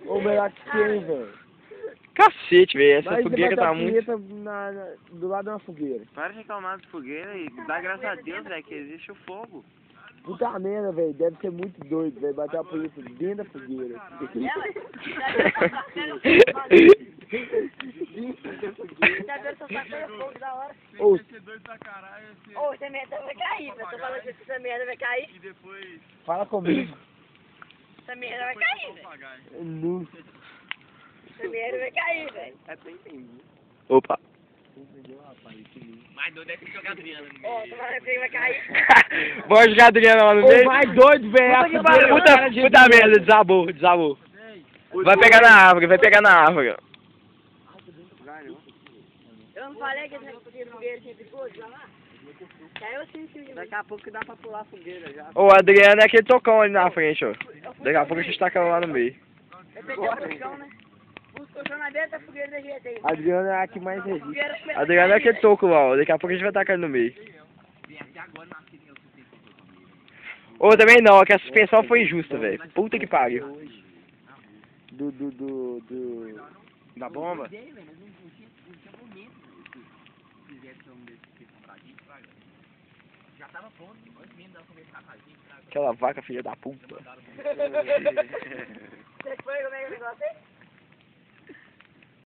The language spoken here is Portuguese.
Ou melhor que quem, velho? Cacete, velho. Essa Mas fogueira você tá bateu a muito... punheta do lado de uma fogueira. Para de reclamar de fogueira e dá graças a Deus, velho, que existe o fogo. Puta merda, velho. Deve ser muito doido, velho. Bater a punheta dentro da fogueira. Ô, Ô, essa merda vai cair, eu tô falando que essa merda vai cair. fala comigo. Essa merda vai cair, velho. Nu. Essa merda vai cair, velho. Opa. Mais doido é que jogar Adriana no Ó, tô falando que vai cair. Bora jogar a Adriana lá no Ô, meio. mais doido, velho. A fogueira. Puta merda, desabou. Vai pegar na árvore. Eu não falei que esse fogueiro tinha perigoso lá? Caiu assim, sim. Daqui a pouco dá pra pular a fogueira já. Ô, a Adriana é aquele tocão ali na frente, ó. Daqui a pouco a gente taca ela lá no meio. Eu peguei o colchão, né? Os colchão na beira da fogueira da gente aí. A Adriana é a que mais resiste. Fogueira começa A Adriana é aquele toco lá, ó. Daqui a pouco a gente vai tacar ele no meio. Ô, também não, é que a suspensão foi injusta, velho. Puta que pariu. Da bomba? Aquela vaca filha da puta. Você foi como é que o negócio aí?